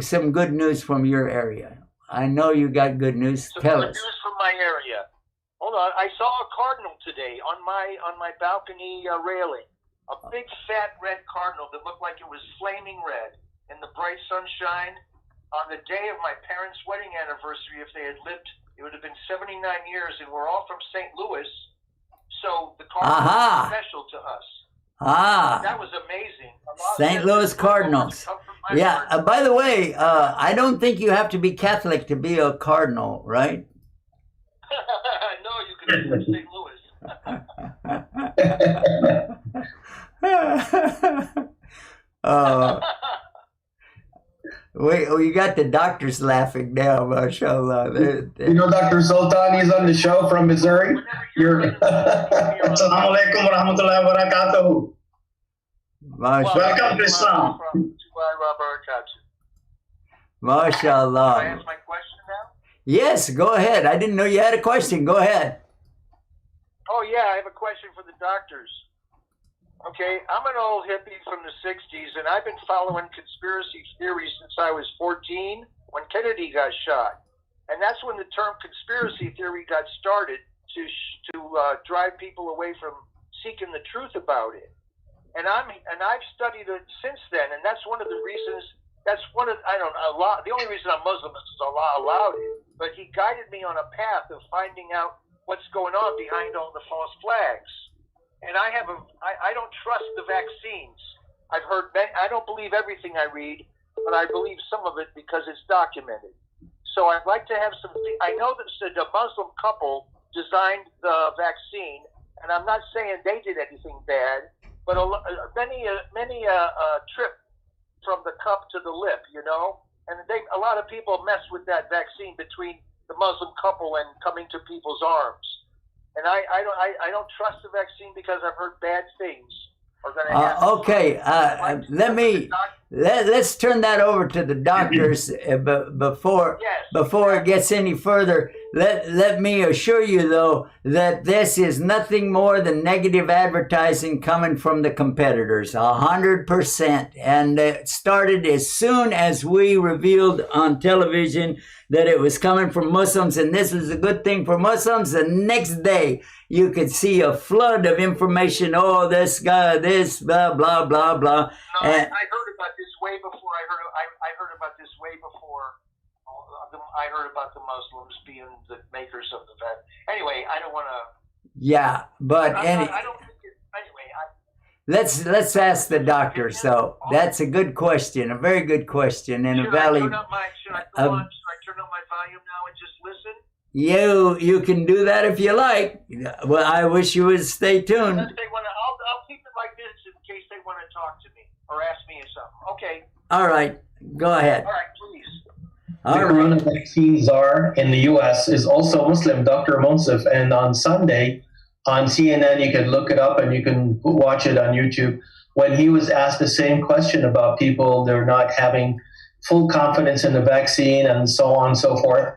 Speaker 3: some good news from your area. I know you got good news. Tell us.
Speaker 11: Good news from my area. Hold on. I saw a cardinal today on my balcony railing. A big fat red cardinal that looked like it was flaming red in the bright sunshine. On the day of my parents' wedding anniversary, if they had lived, it would have been 79 years, and we're all from St. Louis. So the cardinal was special to us. That was amazing.
Speaker 3: St. Louis Cardinals. Yeah. By the way, I don't think you have to be Catholic to be a cardinal, right?
Speaker 11: No, you can be from St. Louis.
Speaker 3: Wait, you got the doctors laughing now, mashallah.
Speaker 8: You know Dr. Sultan, he's on the show from Missouri. Assalamu alaikum wa rahmatullahi wa barakatuh. Welcome to Islam.
Speaker 3: MashaAllah.
Speaker 11: Can I ask my question now?
Speaker 3: Yes, go ahead. I didn't know you had a question. Go ahead.
Speaker 11: Oh, yeah, I have a question for the doctors. Okay, I'm an old hippie from the 60s, and I've been following conspiracy theories since I was 14 when Kennedy got shot. And that's when the term conspiracy theory got started to drive people away from seeking the truth about it. And I've studied it since then, and that's one of the reasons. That's one of Allah. The only reason I'm Muslim is because Allah allowed it. But He guided me on a path of finding out what's going on behind all the false flags. And I don't trust the vaccines. I've heard, I don't believe everything I read, but I believe some of it because it's documented. So I'd like to have some, I know that a Muslim couple designed the vaccine, and I'm not saying they did anything bad, but many trip from the cup to the lip, you know? And a lot of people mess with that vaccine between the Muslim couple and coming to people's arms. And I don't trust the vaccine because I've heard bad things are going to happen.
Speaker 3: Okay, let's turn that over to the doctors before it gets any further. Let me assure you though that this is nothing more than negative advertising coming from the competitors, 100%. And it started as soon as we revealed on television that it was coming from Muslims, and this was a good thing for Muslims. The next day, you could see a flood of information. Oh, this guy, this, blah, blah, blah, blah.
Speaker 11: No, I heard about this way before. I heard about this way before. I heard about the Muslims being the makers of the vaccine. Anyway, I don't want to.
Speaker 3: Yeah, but
Speaker 11: I don't think it, anyway.
Speaker 3: Let's ask the doctor. So that's a good question, a very good question, and a valid.
Speaker 11: Should I turn up my volume now and just listen?
Speaker 3: You can do that if you like. Well, I wish you would stay tuned.
Speaker 11: I'll keep it like this in case they want to talk to me or ask me something. Okay.
Speaker 3: All right, go ahead.
Speaker 11: All right, please.
Speaker 8: The corona vaccine czar in the U.S. is also Muslim, Dr. Monsef, and on Sunday on CNN, you can look it up and you can watch it on YouTube. When he was asked the same question about people, they're not having full confidence in the vaccine and so on and so forth,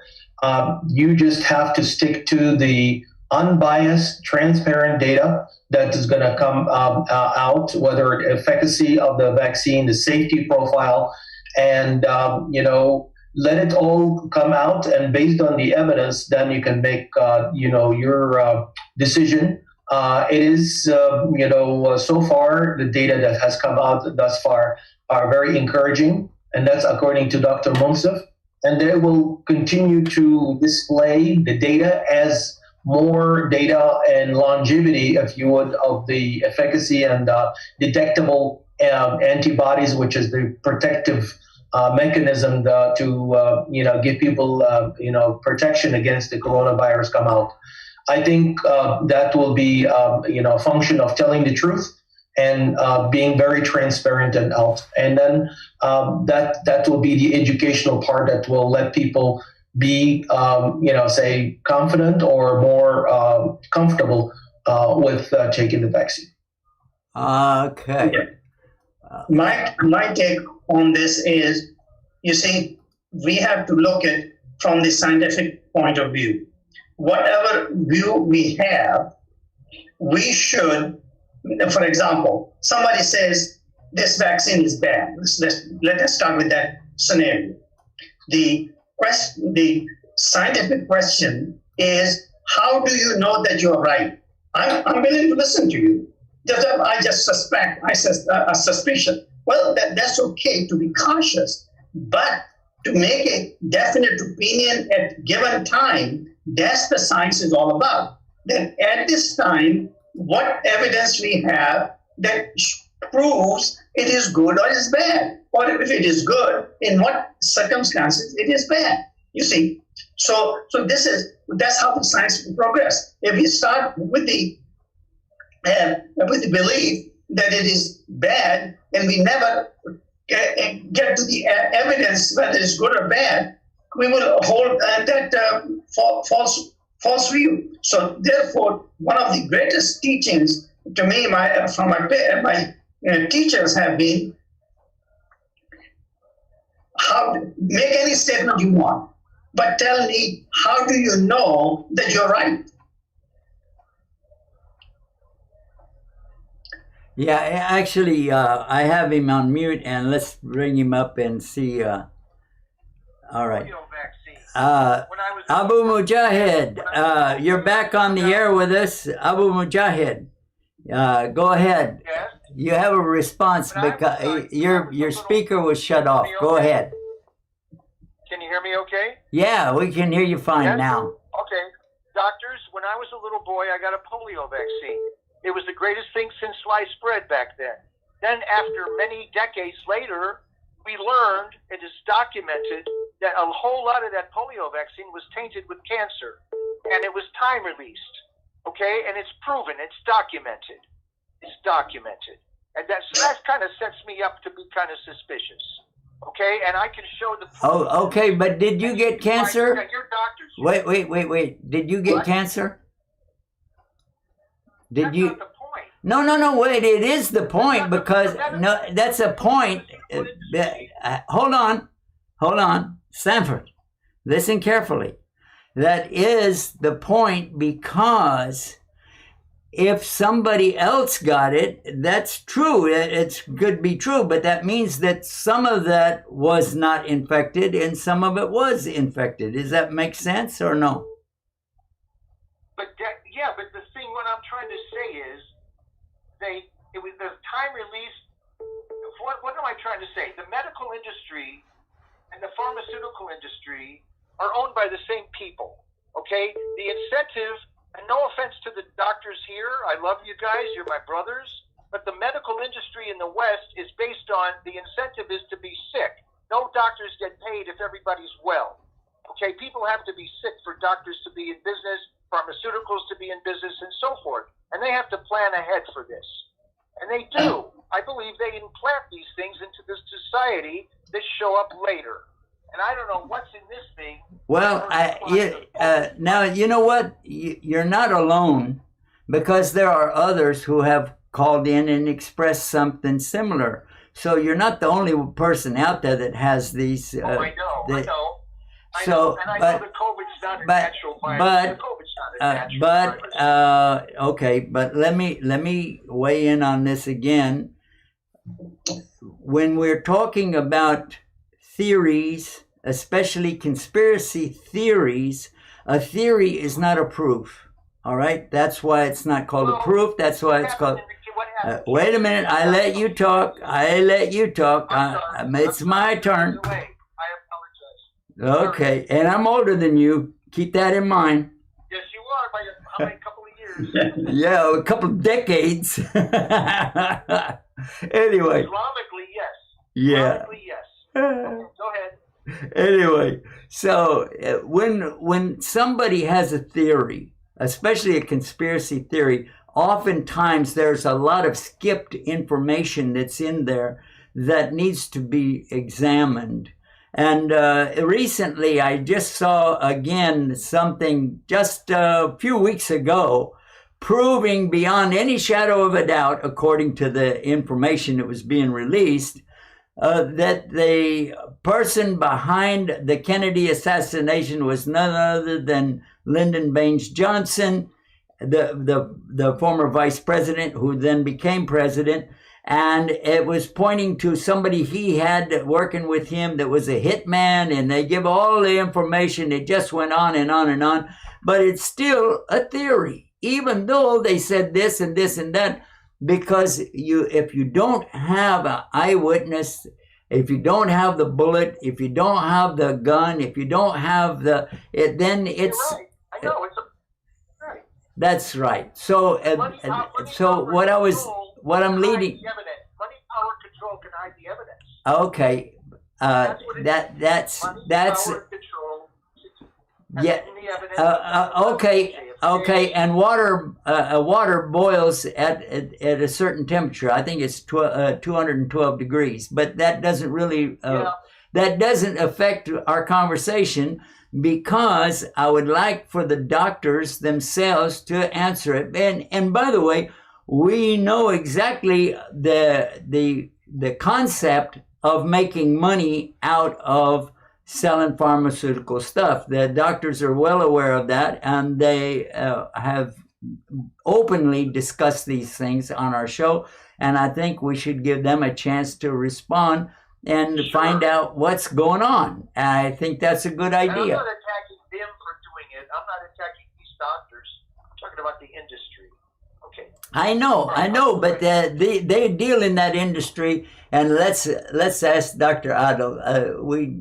Speaker 8: you just have to stick to the unbiased, transparent data that is going to come out, whether efficacy of the vaccine, the safety profile, and let it all come out, and based on the evidence, then you can make your decision. It is so far the data that has come out thus far are very encouraging, and that's according to Dr. Monsef. And they will continue to display the data as more data and longevity, if you would, of the efficacy and detectable antibodies, which is the protective mechanism to give people protection against the coronavirus come out. I think that will be a function of telling the truth and being very transparent and out. And then that will be the educational part that will let people be say confident or more comfortable with taking the vaccine.
Speaker 3: Okay.
Speaker 9: My take on this is, you see, we have to look at from the scientific point of view. Whatever view we have, we should, for example, somebody says this vaccine is bad. Let us start with that scenario. The scientific question is, how do you know that you're right? I'm willing to listen to you. I just suspect, a suspicion. Well, that's okay to be cautious, but to make a definite opinion at given time, that's the science is all about. Then at this time, what evidence we have that proves it is good or is bad, or if it is good, in what circumstances it is bad. You see, so that's how the science will progress. If we start with the belief that it is bad, and we never get to the evidence whether it's good or bad, we will hold that false view. So therefore, one of the greatest teachings to me from my teachers have been, make any statement you want, but tell me, how do you know that you're right?
Speaker 3: Yeah, actually, I have him on mute, and let's bring him up and see. All right.
Speaker 11: Polio vaccine. When I was
Speaker 3: Abu Mujahid, you're back on the air with us. Abu Mujahid, go ahead.
Speaker 11: Yes.
Speaker 3: You have a response because your speaker was shut off. Go ahead.
Speaker 11: Can you hear me okay?
Speaker 3: Yeah, we can hear you fine
Speaker 11: Yes?
Speaker 3: now.
Speaker 11: Okay. Doctors, when I was a little boy, I got a polio vaccine. It was the greatest thing since sliced bread back then. Then, after many decades later, we learned, it is documented, that a whole lot of that polio vaccine was tainted with cancer. And it was time released. Okay? And it's proven. It's documented. It's documented. And that kind of sets me up to be kind of suspicious. Okay? And I can show the proof.
Speaker 3: Oh, okay, but did you get cancer?
Speaker 11: Your doctors.
Speaker 3: Wait. Did you get
Speaker 11: What?
Speaker 3: cancer? Did
Speaker 11: That's
Speaker 3: you?
Speaker 11: not the point.
Speaker 3: No, wait, it is the point because, no, that's a point. Hold on, Stanford, listen carefully. That is the point because if somebody else got it, that's true. It's could be true, but that means that some of that was not infected and some of it was infected. Does that make sense or no?
Speaker 11: But the thing, what I'm trying to say is, it was the time release. What am I trying to say? The medical industry and the pharmaceutical industry are owned by the same people. Okay, the incentive. And no offense to the doctors here, I love you guys, you're my brothers, but the medical industry in the West is based on the incentive is to be sick. No doctors get paid if everybody's well. Okay, people have to be sick for doctors to be in business, pharmaceuticals to be in business, and so forth. And they have to plan ahead for this. And they do. I believe they implant these things into the society that show up later. And I don't know what's in this thing.
Speaker 3: Well, now, you know what? You're not alone because there are others who have called in and expressed something similar. So you're not the only person out there that has these.
Speaker 11: I know. And I know the COVID's not a natural virus. The COVID's not a natural virus.
Speaker 3: Okay, but let me weigh in on this again. When we're talking about theories, especially conspiracy theories, a theory is not a proof. All right? That's why it's not called a proof. That's why it's called... wait a minute. I let you talk. It's my turn.
Speaker 11: I apologize.
Speaker 3: Okay. And I'm older than you. Keep that in mind.
Speaker 11: Yes, you are by how many couple of years?
Speaker 3: Yeah, a couple of decades. Anyway.
Speaker 11: Islamically, yes.
Speaker 3: Yeah.
Speaker 11: Islamically, yes. Okay, go ahead.
Speaker 3: Anyway, so when somebody has a theory, especially a conspiracy theory, oftentimes there's a lot of skipped information that's in there that needs to be examined. And recently I just saw again something just a few weeks ago proving beyond any shadow of a doubt, according to the information that was being released, that the person behind the Kennedy assassination was none other than Lyndon Baines Johnson, the former vice president who then became president. And it was pointing to somebody he had working with him that was a hitman, and they give all the information. It just went on and on and on. But it's still a theory, even though they said this and this and that. Because if you don't have an eyewitness, if you don't have the bullet, if you don't have the gun, if you don't have then it's.
Speaker 11: You're right. I know it's right.
Speaker 3: That's right. So, what I'm leading.
Speaker 11: Money, power, control can hide the evidence.
Speaker 3: Okay, that's
Speaker 11: power, control.
Speaker 3: Yeah. Okay, and water boils at a certain temperature. I think it's 212 degrees, but that doesn't really that doesn't affect our conversation, because I would like for the doctors themselves to answer it. And by the way, we know exactly the concept of making money out of selling pharmaceutical stuff. The doctors are well aware of that, and they have openly discuss these things on our show, and I think we should give them a chance to respond and find out what's going on. I think that's a good
Speaker 11: And I'm
Speaker 3: idea.
Speaker 11: not attacking them for doing it. I'm not attacking these doctors. I'm talking about the industry. Okay.
Speaker 3: I know, but they deal in that industry, and let's ask Dr. Adil. We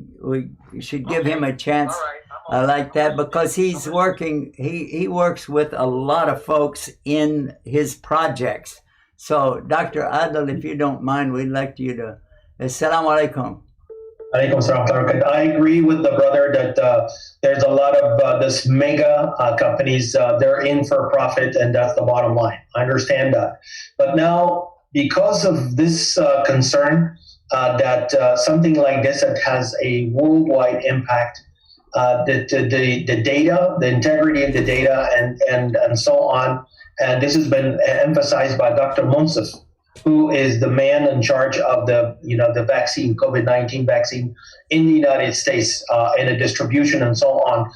Speaker 3: should give him a chance.
Speaker 11: All right.
Speaker 3: I like that because he's working. He works with a lot of folks in his projects. So, Dr. Adil, if you don't mind, we'd like you to. Assalamu alaikum.
Speaker 8: Alaikum salam. I agree with the brother that there's a lot of this mega companies, they're in for profit, and that's the bottom line. I understand that. But now, because of this concern that something like this that has a worldwide impact, the data, the integrity of the data, and so on, and this has been emphasized by Dr. Munsif, who is the man in charge of the vaccine, COVID-19 vaccine in the United States, in a distribution and so on,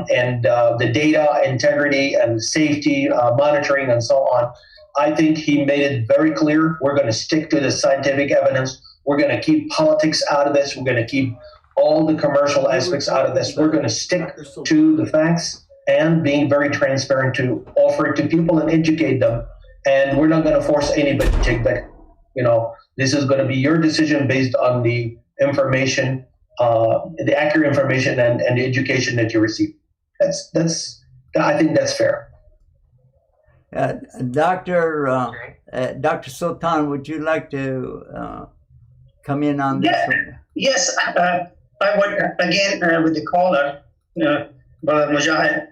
Speaker 8: and the data integrity and safety monitoring and so on. I think he made it very clear. We're going to stick to the scientific evidence. We're going to keep politics out of this. We're going to keep all the commercial aspects out of this. We're going to stick to the facts and being very transparent to offer it to people and educate them. And we're not going to force anybody to take that. This is going to be your decision based on the information, the accurate information and the education that you receive. I think that's fair. Dr. Sultan, would you like to come in on this?
Speaker 9: Yes, I would, again, with the caller, Brother Mujahid.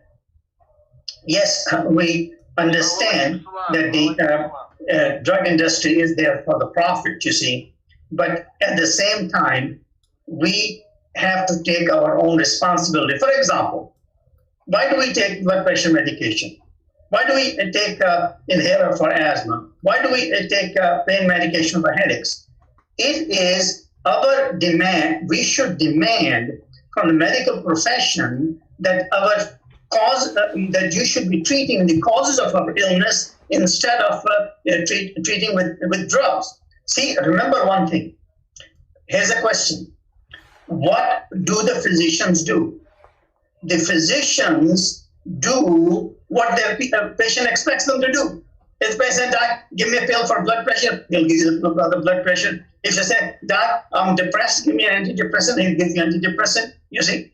Speaker 9: Yes, we understand that the drug industry is there for the profit, you see. But at the same time, we have to take our own responsibility. For example, why do we take blood pressure medication? Why do we take inhaler for asthma? Why do we take pain medication for headaches? It is our demand. We should demand from the medical profession that that you should be treating the causes of our illness instead of treating with drugs. See, remember one thing. Here's a question. What do the physicians do? The physicians do what their patient expects them to do. If patient, Doc, give me a pill for blood pressure, he'll give you the blood pressure. If you say, Doc, I'm depressed, give me an antidepressant, he'll give you antidepressant. You see?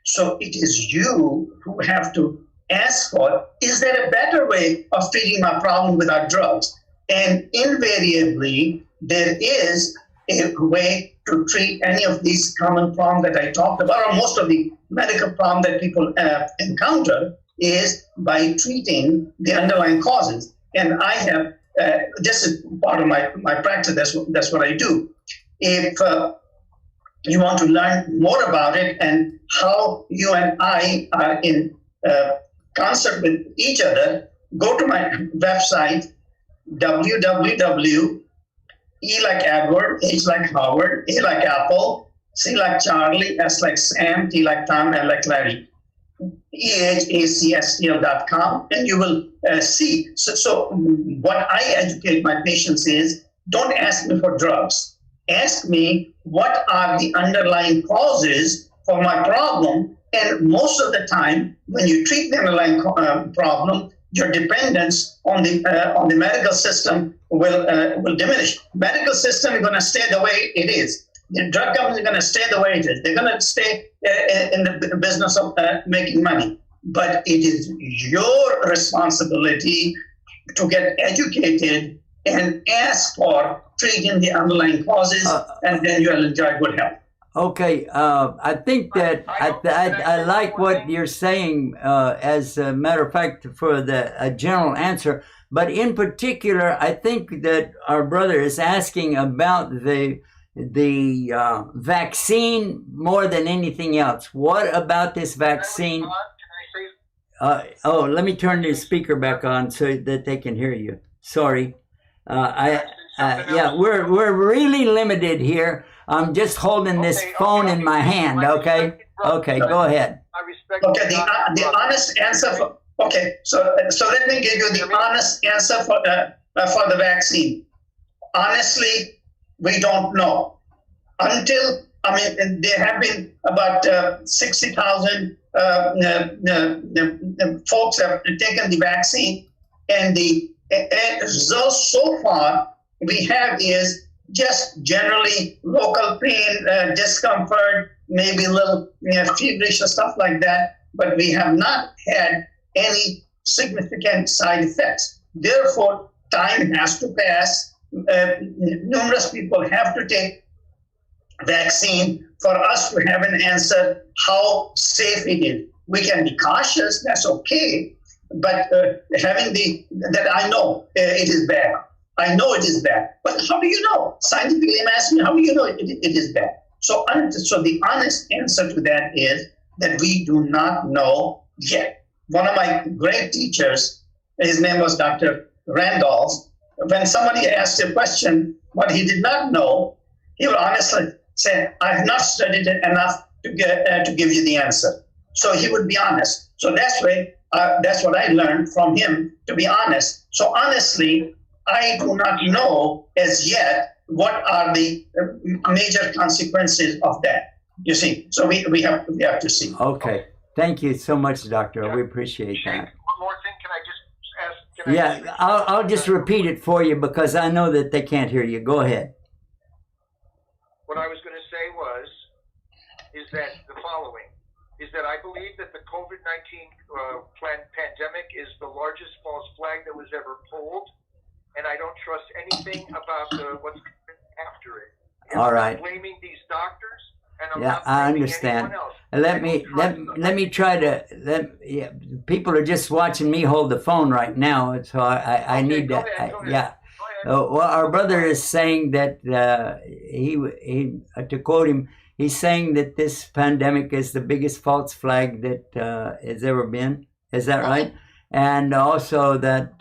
Speaker 9: So it is you who have to ask for, is there a better way of treating my problem without drugs? And invariably, there is a way to treat any of these common problems that I talked about, or most of the medical problems that people encounter, is by treating the underlying causes. And I have, this is part of my practice, that's what I do. If you want to learn more about it and how you and I are in concert with each other, go to my website, www. E like Edward, H like Howard, A like Apple, C like Charlie, S like Sam, T like Tom, L like Larry. EHACSTL.com, and you will see. So what I educate my patients is, don't ask me for drugs. Ask me what are the underlying causes for my problem, and most of the time, when you treat the underlying problem, your dependence on the medical system will diminish. Medical system is going to stay the way it is. The drug companies are going to stay the way it is. They're going to stay in the business of making money. But it is your responsibility to get educated and ask for treating the underlying causes, and then you'll enjoy good health.
Speaker 3: Okay, I think that I like what you're saying as a matter of fact for a general answer, but in particular, I think that our brother is asking about the vaccine more than anything else. What about this vaccine? Let me turn the speaker back on so that they can hear you. Sorry. We're really limited here. I'm just holding this phone in my hand, okay? Okay, go ahead.
Speaker 9: Okay, the honest answer Okay, so let me give you the honest answer for the vaccine. Honestly, we don't know. Until, there have been about 60,000 folks have taken the vaccine, and the results so far we have is just generally local pain, discomfort, maybe a little feverish or stuff like that, but we have not had any significant side effects. Therefore, time has to pass. Numerous people have to take vaccine for us to have an answer how safe it is. We can be cautious, that's okay, but having that I know it is bad. I know it is bad, but how do you know? Scientifically, I'm asking, how do you know it is bad? So the honest answer to that is that we do not know yet. One of my great teachers, his name was Dr. Randolph. When somebody asked a question, what he did not know, he would honestly say, I have not studied it enough to give you the answer. So he would be honest. So that's what I learned from him, to be honest. So honestly, I do not know as yet what are the major consequences of that. You see, so we have to see.
Speaker 3: Okay. Thank you so much, Doctor. We appreciate that.
Speaker 11: One more thing, can I just ask?
Speaker 3: I'll just repeat it for you because I know that they can't hear you. Go ahead.
Speaker 11: What I was going to say is that the following, is that I believe that the COVID-19 pandemic is the largest false flag that was ever pulled, and I don't trust anything about what's after it.
Speaker 3: All right.
Speaker 11: I'm blaming these doctors, and I'm
Speaker 3: Yeah,
Speaker 11: not
Speaker 3: I
Speaker 11: blaming
Speaker 3: understand.
Speaker 11: anyone else.
Speaker 3: Let me try to people are just watching me hold the phone right now, so I need to. Well, our brother is saying that he to quote him, he's saying that this pandemic is the biggest false flag that has ever been. Is that right? And also that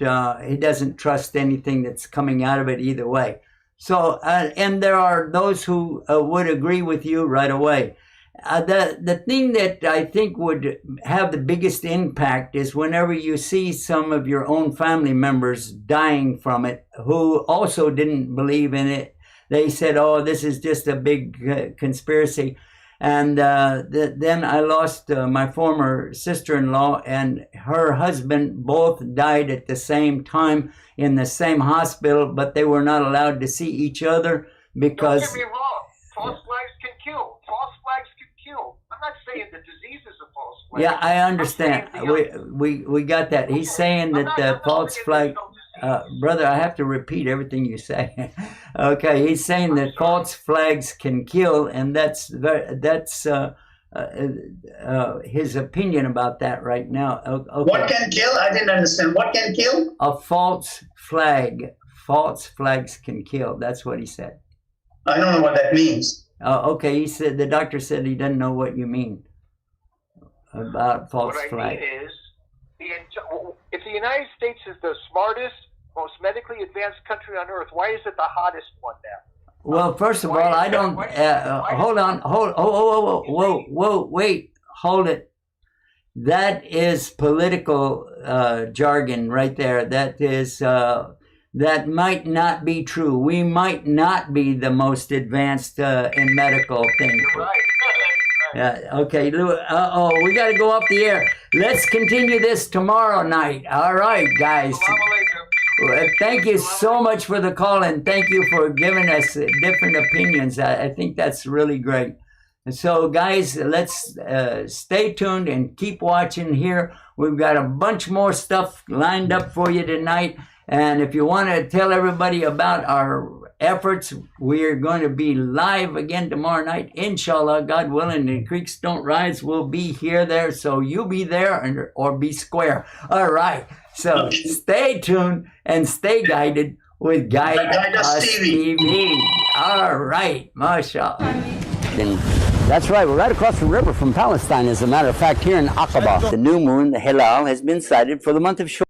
Speaker 3: he doesn't trust anything that's coming out of it either way. So, and there are those who would agree with you right away. The thing that I think would have the biggest impact is whenever you see some of your own family members dying from it who also didn't believe in it. They said, oh, this is just a big conspiracy. And then I lost my former sister-in-law and her husband. Both died at the same time in the same hospital, but they were not allowed to see each other because...
Speaker 11: Don't get me wrong. False flags can kill. False flags can kill. I'm not saying the disease is a false flag.
Speaker 3: Yeah, I understand. We got that. He's saying that the false flag... brother, I have to repeat everything you say. Okay, he's saying that false flags can kill, and that's his opinion about that right now. Okay.
Speaker 9: What can kill? I didn't understand. What can kill?
Speaker 3: A false flag. False flags can kill. That's what he said.
Speaker 9: I don't know what that means.
Speaker 3: Okay, he said the doctor said he doesn't know what you mean about false flag.
Speaker 11: What I mean is, if the United States is the smartest, most medically advanced country on earth, why is it the hottest one now?
Speaker 3: Well, first of all, I don't. Hold on. Whoa, wait. Hold it. That is political jargon right there. That is. That might not be true. We might not be the most advanced in medical things.
Speaker 11: Right.
Speaker 3: Okay. We got to go off the air. Let's continue this tomorrow night. All right, guys. Thank you so much for the call, and thank you for giving us different opinions. I think that's really great. And so, guys, let's stay tuned and keep watching here. We've got a bunch more stuff lined up for you tonight. And if you want to tell everybody about our efforts, we are going to be live again tomorrow night. Inshallah, God willing, the creeks don't rise. We'll be there. So you be there or be square. All right. So stay tuned and stay guided with Guide Us TV. All right. MashaAllah. That's right. We're right across the river from Palestine, as a matter of fact, here in Aqaba. The new moon, the Hilal, has been sighted for the month of Shawwal.